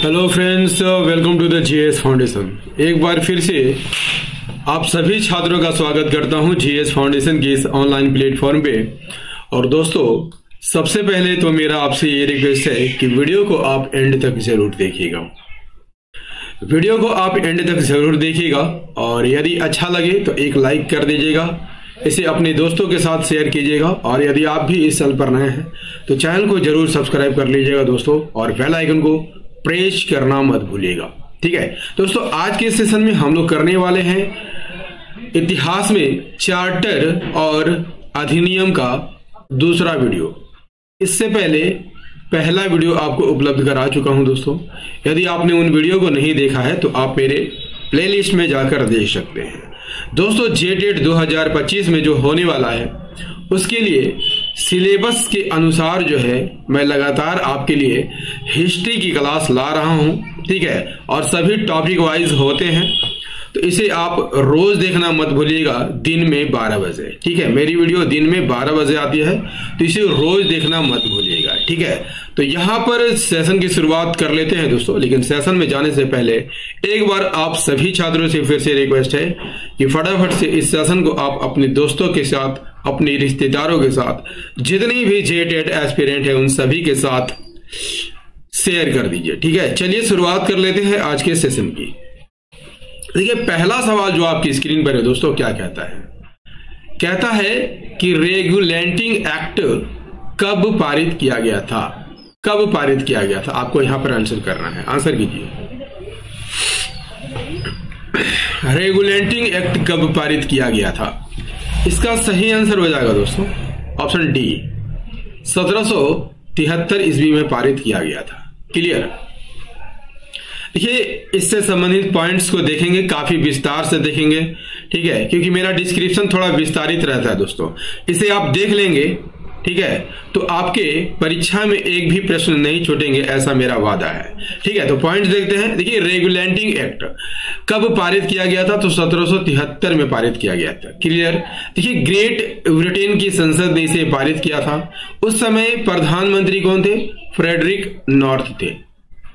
Hello friends, welcome to the GS foundation. एक बार फिर से आप सभी छात्रों का स्वागत करता हूं जीएस फाउंडेशन की इस ऑनलाइन प्लेटफॉर्म पे। और दोस्तों, सबसे पहले तो मेरा आपसे ये रिक्वेस्ट है कि वीडियो को आप एंड तक जरूर देखिएगा। वीडियो को आप एंड तक जरूर देखिएगा और यदि अच्छा लगे तो एक लाइक कर दीजिएगा, इसे अपने दोस्तों के साथ शेयर कीजिएगा। और यदि आप भी इस चैनल पर नए हैं तो चैनल को जरूर सब्सक्राइब कर लीजिएगा दोस्तों, और बेल आइकन को प्रेस करना मत भूलिएगा। ठीक है दोस्तों, आज के सेशन में हम लोग करने वाले हैं इतिहास में चार्टर और अधिनियम का दूसरा वीडियो। इससे पहले पहला वीडियो आपको उपलब्ध करा चुका हूं दोस्तों। यदि आपने उन वीडियो को नहीं देखा है तो आप मेरे प्लेलिस्ट में जाकर देख सकते हैं दोस्तों। जेटेट 2025 में जो होने वाला है उसके लिए सिलेबस के अनुसार जो है मैं लगातार आपके लिए हिस्ट्री की क्लास ला रहा हूं। ठीक है, और सभी टॉपिक वाइज होते हैं, तो इसे आप रोज देखना मत भूलिएगा दिन में 12 बजे। ठीक है, मेरी वीडियो दिन में 12 बजे आती है, तो इसे रोज देखना मत भूलिएगा। ठीक है, तो यहां पर सेशन की शुरुआत कर लेते हैं दोस्तों। लेकिन सेशन में जाने से पहले एक बार आप सभी छात्रों से फिर से रिक्वेस्ट है कि फटाफट से इस सेशन को आप अपने दोस्तों के साथ, अपने रिश्तेदारों के साथ, जितने भी जेटेट एस्पिरेंट है उन सभी के साथ शेयर कर दीजिए। ठीक है, चलिए शुरुआत कर लेते हैं आज के सेशन की। देखिए, पहला सवाल जो आपकी स्क्रीन पर है दोस्तों, क्या कहता है? कहता है कि रेगुलेटिंग एक्ट कब पारित किया गया था? कब पारित किया गया था? आपको यहां पर आंसर करना है। आंसर कीजिए, रेगुलेटिंग एक्ट कब पारित किया गया था? इसका सही आंसर हो जाएगा दोस्तों ऑप्शन डी, 1773 ईस्वी में पारित किया गया था। क्लियर? देखिए, इससे संबंधित पॉइंट्स को देखेंगे, काफी विस्तार से देखेंगे। ठीक है, क्योंकि मेरा डिस्क्रिप्शन थोड़ा विस्तारित रहता है दोस्तों, इसे आप देख लेंगे। ठीक है, तो आपके परीक्षा में एक भी प्रश्न नहीं छूटेंगे, ऐसा मेरा वादा है। ठीक है, तो पॉइंट्स देखते हैं। देखिए, रेगुलेटिंग एक्ट कब पारित किया गया था? तो 1773 में पारित किया गया था। क्लियर? देखिए, ग्रेट ब्रिटेन की संसद ने इसे पारित किया था। उस समय प्रधानमंत्री कौन थे? फ्रेडरिक नॉर्थ थे।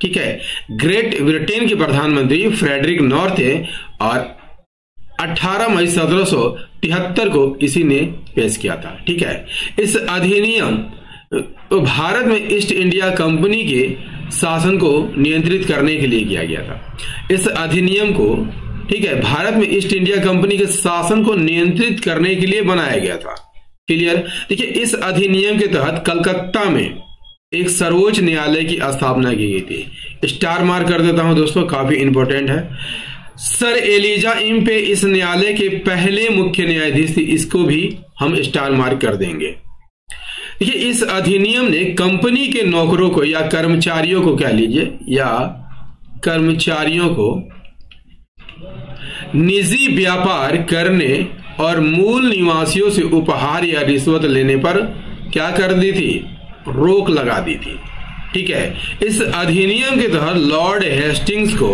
ठीक है, ग्रेट ब्रिटेन के प्रधानमंत्री फ्रेडरिक नॉर्थ थे और 18 मई 1773 को इसी ने पेश किया था। ठीक है, इस अधिनियम भारत में ईस्ट इंडिया कंपनी के शासन को नियंत्रित करने के लिए किया गया था। इस अधिनियम को, ठीक है, भारत में ईस्ट इंडिया कंपनी के शासन को नियंत्रित करने के लिए बनाया गया था। क्लियर? देखिए, इस अधिनियम के तहत कलकत्ता में एक सर्वोच्च न्यायालय की स्थापना की गई थी। स्टार मार्क कर देता हूं दोस्तों, काफी इंपॉर्टेंट है। सर एलिजा इम्पे इस न्यायालय के पहले मुख्य न्यायाधीश थी, इसको भी हम स्टार मार्क कर देंगे। देखिए, इस अधिनियम ने कंपनी के नौकरों को या कर्मचारियों को, कह लीजिए, या कर्मचारियों को निजी व्यापार करने और मूल निवासियों से उपहार या रिश्वत लेने पर क्या कर दी थी? रोक लगा दी थी। ठीक है, इस अधिनियम के तहत लॉर्ड हेस्टिंग्स को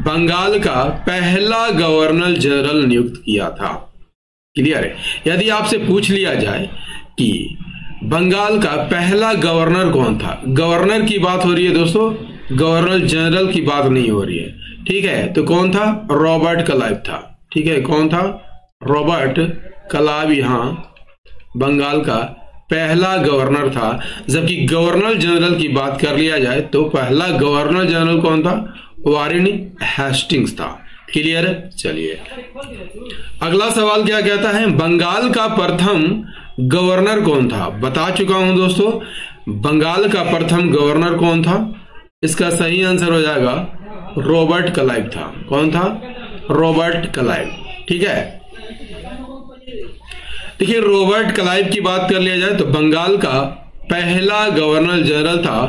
बंगाल का पहला गवर्नर जनरल नियुक्त किया था। क्लियर है? यदि आपसे पूछ लिया जाए कि बंगाल का पहला गवर्नर कौन था, गवर्नर की बात हो रही है दोस्तों, गवर्नर जनरल की बात नहीं हो रही है। ठीक है, तो कौन था? रॉबर्ट क्लाइव था। ठीक है, कौन था? रॉबर्ट क्लाइव यहां बंगाल का पहला गवर्नर था। जबकि गवर्नर जनरल की बात कर लिया जाए तो पहला गवर्नर जनरल कौन था? वारेन हेस्टिंग्स था। क्लियर है? चलिए, अगला सवाल क्या कहता है? बंगाल का प्रथम गवर्नर कौन था? बता चुका हूं दोस्तों, बंगाल का प्रथम गवर्नर कौन था? इसका सही आंसर हो जाएगा रॉबर्ट क्लाइव था। कौन था? Robert Clive. ठीक है, देखिए, रॉबर्ट क्लाइव की बात कर लिया जाए तो बंगाल का पहला गवर्नर जनरल था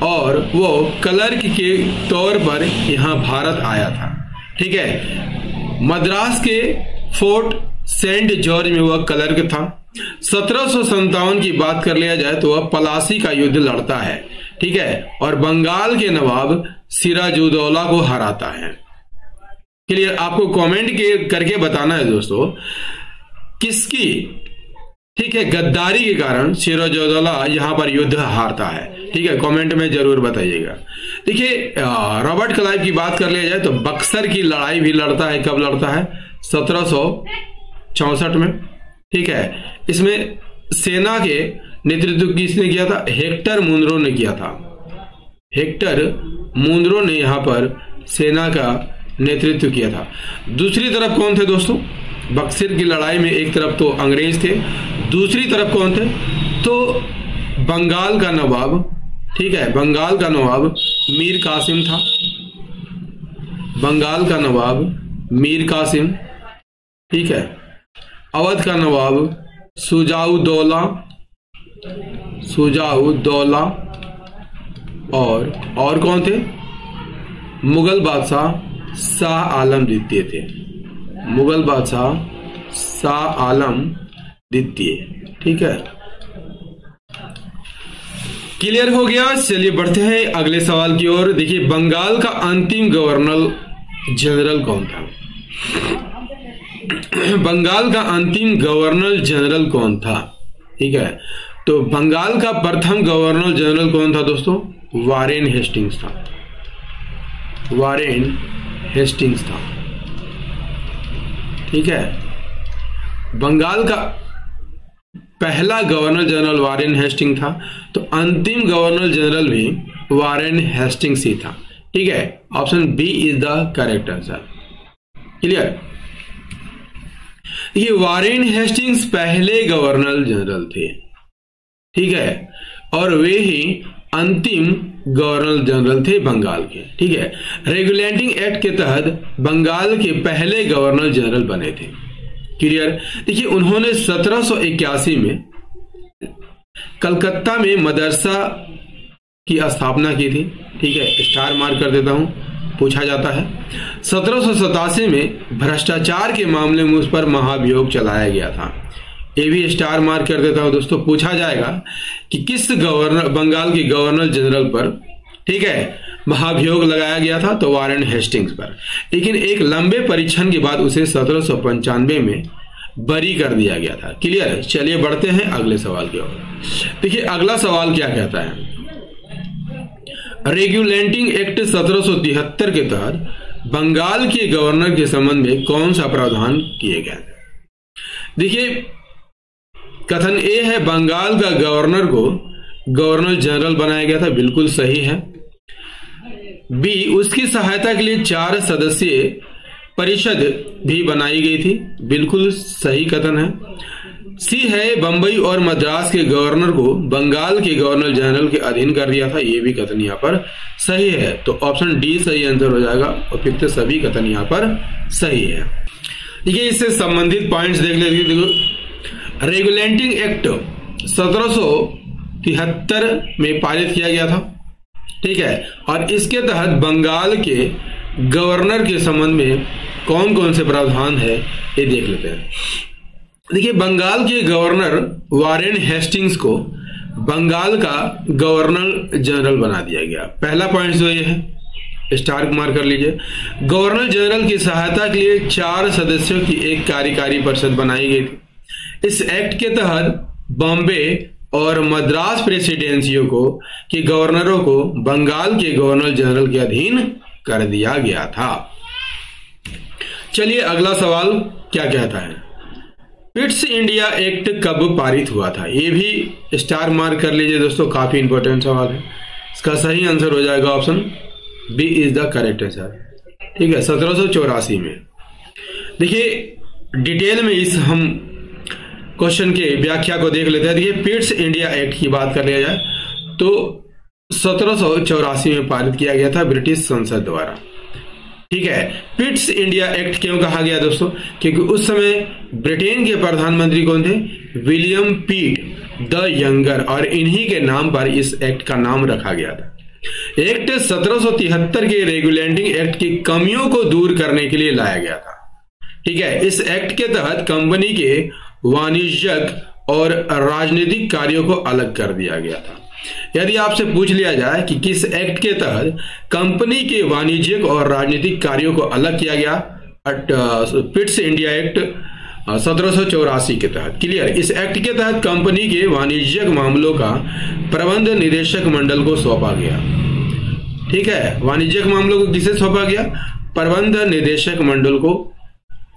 और वो क्लर्क के तौर पर यहां भारत आया था। ठीक है, मद्रास के फोर्ट सेंट जॉर्ज में वह क्लर्क था। 1757 की बात कर लिया जाए तो वह पलासी का युद्ध लड़ता है। ठीक है, और बंगाल के नवाब सिराजुद्दौला को हराता है। क्लियर? आपको कमेंट करके बताना है दोस्तों, किसकी ठीक है, गद्दारी के कारण सिराजुद्दौला यहां पर युद्ध हारता है। ठीक है, कमेंट में जरूर बताइएगा। देखिए, रॉबर्ट क्लाइव की बात कर लिया जाए तो बक्सर की लड़ाई भी लड़ता है। कब लड़ता है? 1764 में। ठीक है, इसमें सेना के नेतृत्व किसने किया था? हेक्टर मुनरो ने किया था। हेक्टर मुनरो ने यहां पर सेना का नेतृत्व किया था। दूसरी तरफ कौन थे दोस्तों? बक्सर की लड़ाई में एक तरफ तो अंग्रेज थे, दूसरी तरफ कौन थे? तो बंगाल का नवाब, ठीक है, बंगाल का नवाब मीर कासिम था। बंगाल का नवाब मीर कासिम, ठीक है। अवध का नवाब सुजाउद्दौला, सुजाउद्दौला और कौन थे? मुगल बादशाह शाह आलम द्वितीय थे। मुगल बादशाह शाह आलम द्वितीय। ठीक है, क्लियर हो गया। चलिए बढ़ते हैं अगले सवाल की ओर। देखिए, बंगाल का अंतिम गवर्नर जनरल कौन था? बंगाल का अंतिम गवर्नर जनरल कौन था? ठीक है, तो बंगाल का प्रथम गवर्नर जनरल कौन था दोस्तों? वारेन हेस्टिंग्स था। वारेन हेस्टिंग्स था। ठीक है, बंगाल का पहला गवर्नर जनरल वारेन हेस्टिंग था, तो अंतिम गवर्नर जनरल भी वारेन हेस्टिंग्स ही था। ठीक है, option B is the correct answer. Clear? ये वारेन हेस्टिंग्स पहले गवर्नर जनरल थे। ठीक है, और वे ही अंतिम गवर्नर जनरल थे बंगाल के। ठीक है, रेगुलेटिंग एक्ट के तहत बंगाल के पहले गवर्नर जनरल बने थे। क्लियर? देखिए, उन्होंने 1781 में कलकत्ता में मदरसा की स्थापना की थी। ठीक है, स्टार मार्क कर देता हूं, पूछा जाता है। 1787 में भ्रष्टाचार के मामले में उस पर महाभियोग चलाया गया था। ये भी स्टार मार्क कर देता हूं दोस्तों, पूछा जाएगा कि किस गवर्नर, बंगाल के गवर्नर जनरल पर, ठीक है, महाभियोग लगाया गया था? तो वारेन हेस्टिंग्स पर। लेकिन एक लंबे परीक्षण के बाद उसे 1795 में बरी कर दिया गया था। क्लियर? चलिए बढ़ते हैं अगले सवाल की ओर। देखिए, अगला सवाल क्या कहता है? रेगुलेटिंग एक्ट 1773 के तहत बंगाल के गवर्नर के संबंध में कौन सा प्रावधान किए गए थे? देखिए, कथन ए है बंगाल का गवर्नर को गवर्नर जनरल बनाया गया था, बिल्कुल सही है। बी, उसकी सहायता के लिए 4 सदस्यीय परिषद भी बनाई गई थी, बिल्कुल सही कथन है। सी है बंबई और मद्रास के गवर्नर को बंगाल के गवर्नर जनरल के अधीन कर दिया था, यह भी कथन यहाँ पर सही है। तो ऑप्शन डी सही आंसर हो जाएगा, और फिर तो सभी कथन यहाँ पर सही है। देखिए, इससे संबंधित पॉइंट्स देख लेते। देखो, रेगुलेटिंग एक्ट 1773 में पारित किया गया था। ठीक है, और इसके तहत बंगाल के गवर्नर के संबंध में कौन कौन से प्रावधान है ये देख लेते हैं। देखिए, बंगाल के गवर्नर वारेन हेस्टिंग्स को बंगाल का गवर्नर जनरल बना दिया गया। पहला पॉइंट जो ये है, स्टार मार्क कर लीजिए। गवर्नर जनरल की सहायता के लिए 4 सदस्यों की एक कार्यकारी परिषद बनाई गई थी। इस एक्ट के तहत बॉम्बे और मद्रास प्रेसिडेंसियों को के गवर्नरों को बंगाल के गवर्नर जनरल के अधीन कर दिया गया था। चलिए अगला सवाल क्या कहता है? पिट्स इंडिया एक्ट कब पारित हुआ था? ये भी स्टार मार्क कर लीजिए दोस्तों, काफी इंपॉर्टेंट सवाल है। इसका सही आंसर हो जाएगा option B is the correct answer. ठीक है, 1784 में। देखिए, डिटेल में इस हम क्वेश्चन के व्याख्या को देख लेते हैं। देखिए, पिट्स इंडिया एक्ट की बात कर लिया जाए तो 1784 में पारित किया गया था ब्रिटिश संसद द्वारा। ठीक है, पिट्स इंडिया एक्ट क्यों कहा गया दोस्तों? क्योंकि उस समय ब्रिटेन के प्रधानमंत्री कौन थे? विलियम पिट द यंगर, और इन्हीं के नाम पर इस एक्ट का नाम रखा गया था। एक्ट 1773 के रेगुलेटिंग एक्ट की कमियों को दूर करने के लिए लाया गया था। ठीक है, इस एक्ट के तहत कंपनी के वाणिज्यिक और राजनीतिक कार्यों को अलग कर दिया गया था। यदि आपसे पूछ लिया जाए कि किस एक्ट के तहत कंपनी के वाणिज्यिक और राजनीतिक कार्यों को अलग किया गया, पिट्स इंडिया एक्ट 1784 के तहत। क्लियर। इस एक्ट के तहत कंपनी के वाणिज्यिक मामलों का प्रबंध निदेशक मंडल को सौंपा गया। ठीक है, वाणिज्यिक मामलों को किसे सौंपा गया? प्रबंध निदेशक मंडल को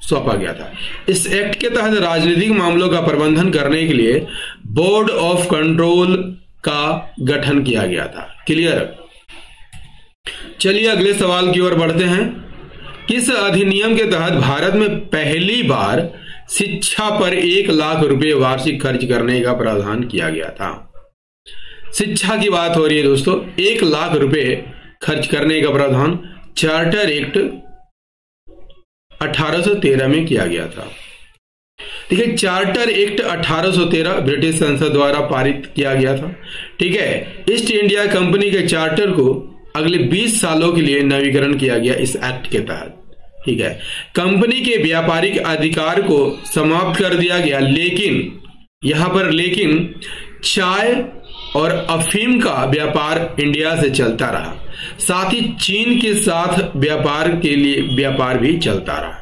सौंपा गया था। इस एक्ट के तहत राजनीतिक मामलों का प्रबंधन करने के लिए बोर्ड ऑफ कंट्रोल का गठन किया गया था। क्लियर। चलिए अगले सवाल की ओर बढ़ते हैं। किस अधिनियम के तहत भारत में पहली बार शिक्षा पर 1 लाख रुपए वार्षिक खर्च करने का प्रावधान किया गया था? शिक्षा की बात हो रही है दोस्तों। 1 लाख रुपए खर्च करने का प्रावधान चार्टर एक्ट 1813 में किया गया था। देखिए, चार्टर एक्ट 1813 ब्रिटिश संसद द्वारा पारित किया गया था। ठीक है। ईस्ट इंडिया कंपनी के चार्टर को अगले 20 सालों के लिए नवीकरण किया गया इस एक्ट के तहत। ठीक है। कंपनी के व्यापारिक अधिकार को समाप्त कर दिया गया, लेकिन यहां पर चाय और अफीम का व्यापार इंडिया से चलता रहा। साथ ही चीन के साथ व्यापार के लिए व्यापार भी चलता रहा।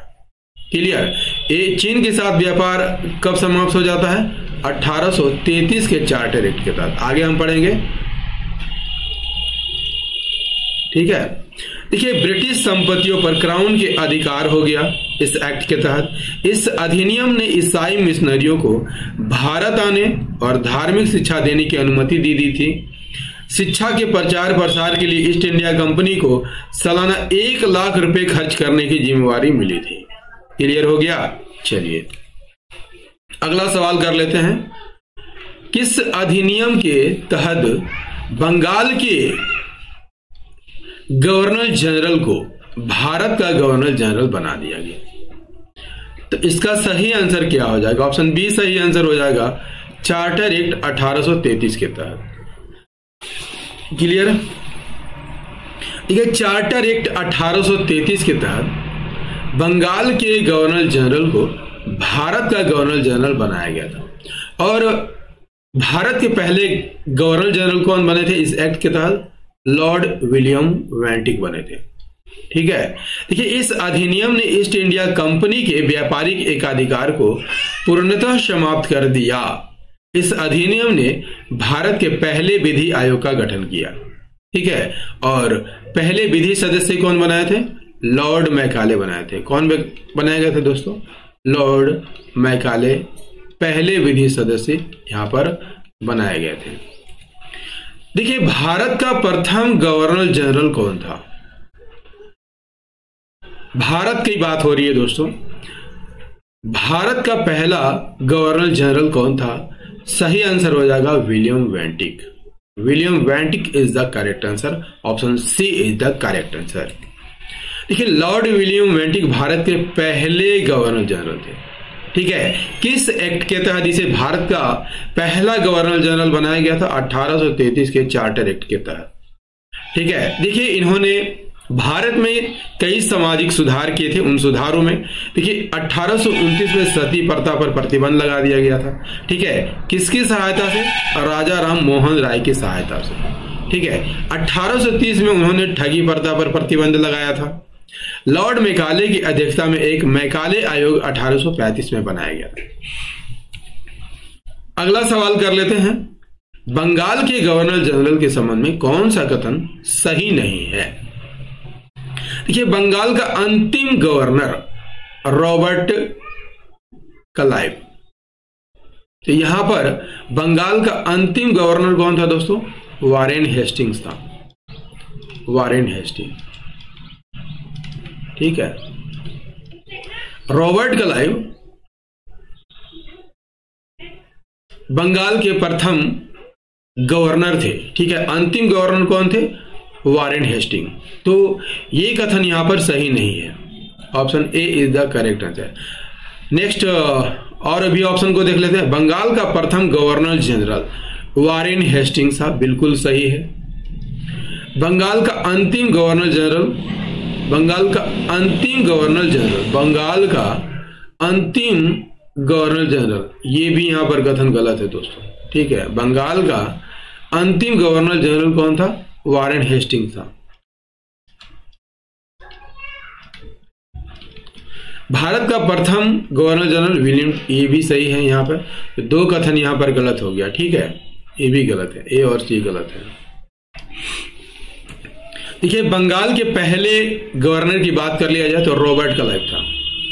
क्लियर। ये चीन के साथ व्यापार कब समाप्त हो जाता है? 1833 के चार्टर एक्ट के तहत। आगे हम पढ़ेंगे। ठीक है। देखिए, ब्रिटिश संपत्तियों पर क्राउन के अधिकार हो गया इस एक्ट के तहत। इस अधिनियम ने ईसाई मिशनरियों को भारत आने और धार्मिक शिक्षा देने की अनुमति दी थी। शिक्षा के प्रचार प्रसार के लिए ईस्ट इंडिया कंपनी को सालाना 1 लाख रुपए खर्च करने की जिम्मेवारी मिली थी। क्लियर हो गया। चलिए अगला सवाल कर लेते हैं। किस अधिनियम के तहत बंगाल के गवर्नर जनरल को भारत का गवर्नर जनरल बना दिया गया? तो इसका सही आंसर क्या हो जाएगा? ऑप्शन बी सही आंसर हो जाएगा, चार्टर एक्ट 1833 के तहत। क्लियर। देखिए, चार्टर एक्ट 1833 के तहत बंगाल के गवर्नर जनरल को भारत का गवर्नर जनरल बनाया गया था। और भारत के पहले गवर्नर जनरल कौन बने थे इस एक्ट के तहत? लॉर्ड विलियम वेंटिक बने थे। ठीक है। देखिए, इस अधिनियम ने ईस्ट इंडिया कंपनी के व्यापारिक एकाधिकार को पूर्णतः समाप्त कर दिया। इस अधिनियम ने भारत के पहले विधि आयोग का गठन किया। ठीक है। और पहले विधि सदस्य कौन बनाए थे? लॉर्ड मैकाले बनाए थे। कौन बनाए गए थे दोस्तों? लॉर्ड मैकाले पहले विधि सदस्य यहां पर बनाए गए थे। देखिए, भारत का प्रथम गवर्नर जनरल कौन था? भारत की बात हो रही है दोस्तों। भारत का पहला गवर्नर जनरल कौन था? सही आंसर हो जाएगा William Bentinck. William Bentinck is the correct answer. Option C is the correct answer. देखिए, लॉर्ड विलियम वेंटिक भारत के पहले गवर्नर जनरल थे। ठीक है। किस एक्ट के तहत इसे भारत का पहला गवर्नर जनरल बनाया गया था? 1833 के चार्टर एक्ट के तहत। ठीक है। देखिए, इन्होंने भारत में कई सामाजिक सुधार किए थे। उन सुधारों में देखिए 1829 में सती प्रथा पर प्रतिबंध लगा दिया गया था। ठीक है। किसकी सहायता से? राजा राम मोहन राय की सहायता से। ठीक है। 1830 में उन्होंने ठगी प्रथा पर प्रतिबंध लगाया था। लॉर्ड मैकाले की अध्यक्षता में एक मैकाले आयोग 1835 में बनाया गया था। अगला सवाल कर लेते हैं। बंगाल के गवर्नर जनरल के संबंध में कौन सा कथन सही नहीं है? देखिए, बंगाल का अंतिम गवर्नर रॉबर्ट क्लाइव। तो यहां पर बंगाल का अंतिम गवर्नर कौन था दोस्तों? वारेन हेस्टिंग्स था। Warren Hastings. ठीक है। रॉबर्ट क्लाइव बंगाल के प्रथम गवर्नर थे। ठीक है। अंतिम गवर्नर कौन थे? Warren Hastings. तो ये कथन यहां पर सही नहीं है। Option A is the correct answer. Next और अभी ऑप्शन को देख लेते हैं। बंगाल का प्रथम गवर्नर जनरल वारेन हेस्टिंग्स था, बिल्कुल सही है। बंगाल का अंतिम गवर्नर जनरल, बंगाल का अंतिम गवर्नर जनरल, बंगाल का अंतिम गवर्नर जनरल, ये भी यहां पर कथन गलत है दोस्तों। ठीक है। बंगाल का अंतिम गवर्नर जनरल कौन था? वारेन हेस्टिंग्स था। भारत का प्रथम गवर्नर जनरल विलियम, ये भी सही है। यहाँ पर तो 2 कथन यहाँ पर गलत हो गया, ठीक है, ये भी गलत है, ए और सी गलत है। देखिए बंगाल के पहले गवर्नर की बात कर लिया जाए तो रॉबर्ट क्लाइव था।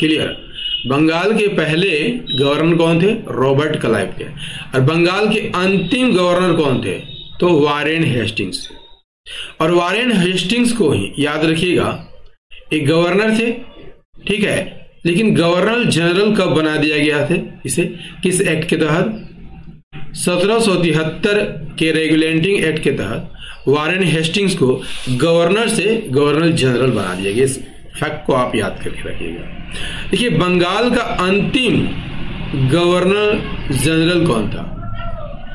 क्लियर, बंगाल के पहले गवर्नर कौन थे? रॉबर्ट क्लाइव थे। और बंगाल के अंतिम गवर्नर कौन थे? तो वारेन हेस्टिंग्स। और वारेन हेस्टिंग्स को ही याद रखिएगा, एक गवर्नर थे, ठीक है, लेकिन गवर्नर जनरल कब बना दिया गया था इसे? किस एक्ट के तहत? 1773 के रेगुलेटिंग एक्ट के तहत वारेन हेस्टिंग्स को गवर्नर से गवर्नर जनरल बना दिया गया। इस फैक्ट को आप याद करके रखिएगा। देखिए बंगाल का अंतिम गवर्नर जनरल कौन था?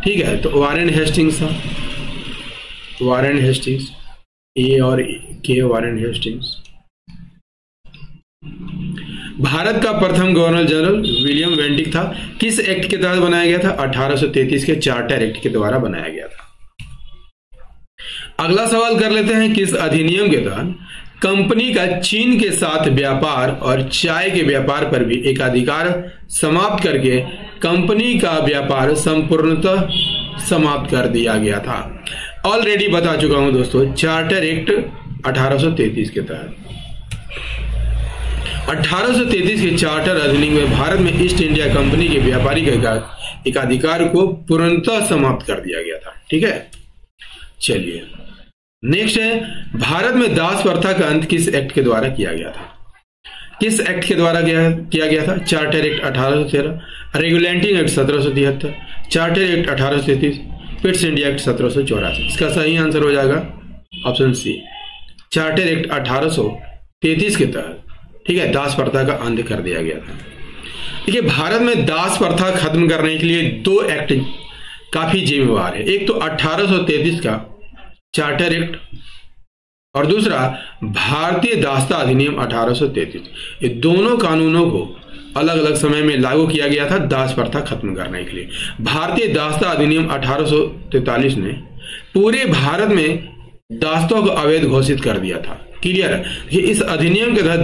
ठीक है, तो वारेन हेस्टिंग्स था। वारेन हेस्टिंग्स, ए और के, वारेन हेस्टिंग्स। भारत का प्रथम गवर्नर जनरल विलियम वेंटिक था। किस एक्ट के तहत बनाया गया था? 1833 के चार्टर एक्ट के द्वारा बनाया गया था। अगला सवाल कर लेते हैं, किस अधिनियम के तहत कंपनी का चीन के साथ व्यापार और चाय के व्यापार पर भी एकाधिकार समाप्त करके कंपनी का व्यापार संपूर्णतः समाप्त कर दिया गया था? ऑलरेडी बता चुका हूं दोस्तों, चार्टर एक्ट 1833 के तहत। 1833 के चार्टर अधिनियम में भारत में ईस्ट इंडिया कंपनी के व्यापारिक एकाधिकार को पूर्णतः समाप्त कर दिया गया था। ठीक है, चलिए नेक्स्ट है, भारत में दास प्रथा का अंत किस एक्ट के द्वारा किया गया था? किस एक्ट के द्वारा किया गया था? Charter act 1813, regulating act 1773, charter act 1833, Pitt's India act 1784। इसका सही आंसर हो जाएगा ऑप्शन सी, चार्टर एक्ट 1833 के तहत। ठीक है, दास प्रथा का अंत कर दिया गया था। देखिए भारत में दास प्रथा खत्म करने के लिए 2 एक्ट काफी जिम्मेवार है। एक तो 1833 का चार्टर एक्ट और दूसरा भारतीय दासता अधिनियम 1833। ये दोनों कानूनों को अलग अलग समय में लागू किया गया था दास प्रथा खत्म करने के लिए। भारतीय दासता अधिनियम 1843 ने पूरे भारत में दासों को अवैध घोषित कर दिया था। क्लियर है, इस अधिनियम के तहत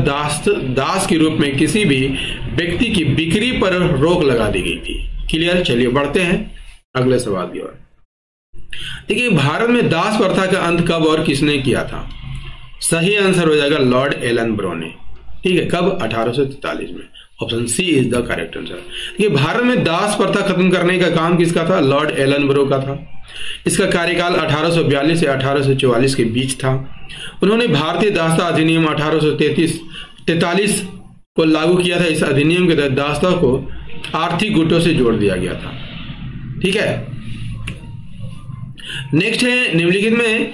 दास के रूप में किसी भी व्यक्ति की बिक्री पर रोक लगा दी गई थी। क्लियर, चलिए बढ़ते हैं अगले सवाल की ओर। देखिए भारत में दास प्रथा का अंत कब और किसने किया था? सही आंसर हो जाएगा लॉर्ड एलन ब्रो ने। ठीक है, कब? 1843 में। Option C is the correct answer. देखिए भारत में दास प्रथा खत्म करने का काम किसका था? लॉर्ड एलन ब्रो का था। इसका कार्यकाल 1842 से 1844 के बीच था। उन्होंने भारतीय दासता अधिनियम 1843 को लागू किया था। इस अधिनियम के तहत दासता को आर्थिक गुटों से जोड़ दिया गया था। ठीक है, नेक्स्ट है, निम्नलिखित में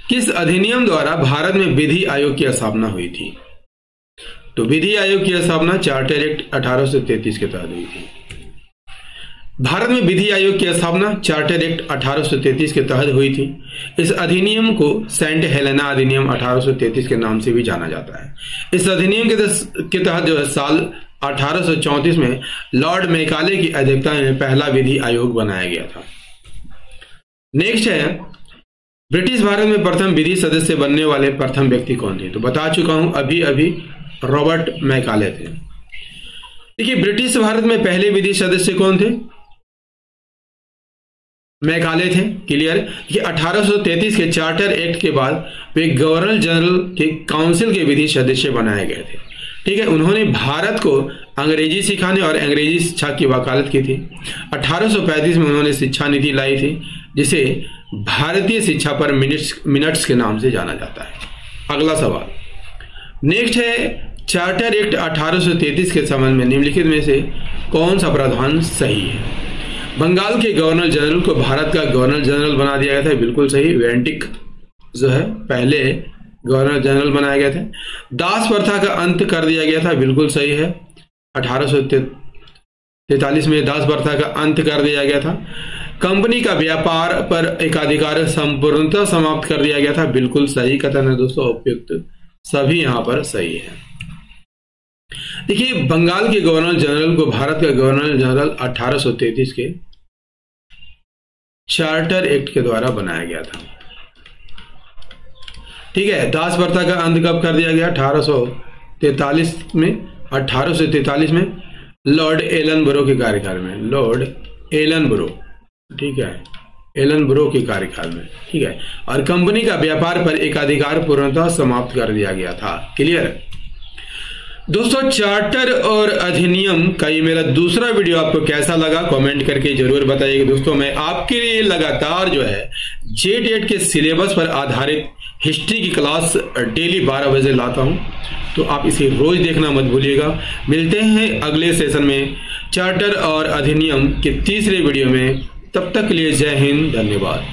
किस अधिनियम द्वारा भारत में विधि आयोग की स्थापना हुई थी? तो विधि आयोग की स्थापना चार्टर एक्ट 1833 के तहत हुई थी। भारत में विधि आयोग की स्थापना चार्टर एक्ट 1833 के तहत हुई थी। इस अधिनियम को सेंट हेलेना अधिनियम 1833 के नाम से भी जाना जाता है। इस अधिनियम के तहत जो है साल 1834 में लॉर्ड मैकाले की अध्यक्षता में पहला विधि आयोग बनाया गया था। नेक्स्ट है, ब्रिटिश भारत में प्रथम विधि सदस्य बनने वाले प्रथम व्यक्ति कौन थे? तो बता चुका हूं अभी रॉबर्ट मैकाले थे। देखिए ब्रिटिश भारत में पहले विधि सदस्य कौन थे? मैकाले थे। क्लियर, कि 1833 के चार्टर एक्ट के बाद वे गवर्नर जनरल के काउंसिल के विधि सदस्य बनाए गए थे। ठीक है, उन्होंने भारत को अंग्रेजी सिखाने और अंग्रेजी शिक्षा की वकालत की थी। 1835 में उन्होंने शिक्षा नीति लाई थी, जिसे भारतीय शिक्षा पर मिनट्स के नाम से जाना जाता है। अगला सवाल नेक्स्ट है, चार्टर एक्ट 1833 के संबंध में निम्नलिखित में से कौन सा प्रावधान सही है? बंगाल के गवर्नर जनरल को भारत का गवर्नर जनरल बना दिया गया था। बिल्कुल सही, वेंटिक जो है पहले गवर्नर जनरल बनाए गए थे। दास प्रथा का अंत कर दिया गया था। बिल्कुल सही है, 1843 में दास प्रथा का अंत कर दिया गया था। कंपनी का व्यापार पर एकाधिकार संपूर्णतः समाप्त कर दिया गया था। बिल्कुल सही कथन है दोस्तों, उपयुक्त सभी यहां पर सही है। देखिए बंगाल के गवर्नर जनरल को भारत का गवर्नर जनरल 1833 के चार्टर एक्ट के द्वारा बनाया गया था। ठीक है। दास प्रथा का अंत कब कर दिया गया? 1843 में। 1843 में लॉर्ड एलनबरो के कार्यकाल में, लॉर्ड एलनबरो, ठीक है, एलनबरो के कार्यकाल में, ठीक है। और कंपनी का व्यापार पर एकाधिकार पूर्णतः समाप्त कर दिया गया था। क्लियर दोस्तों? चार्टर और अधिनियम का ये मेरा दूसरा वीडियो आपको कैसा लगा कमेंट करके जरूर बताइएगा। दोस्तों मैं आपके लिए लगातार जो है JTET के सिलेबस पर आधारित हिस्ट्री की क्लास डेली 12 बजे लाता हूं, तो आप इसे रोज देखना मत भूलिएगा। मिलते हैं अगले सेशन में चार्टर और अधिनियम के तीसरे वीडियो में। तब तक के लिए जय हिंद, धन्यवाद।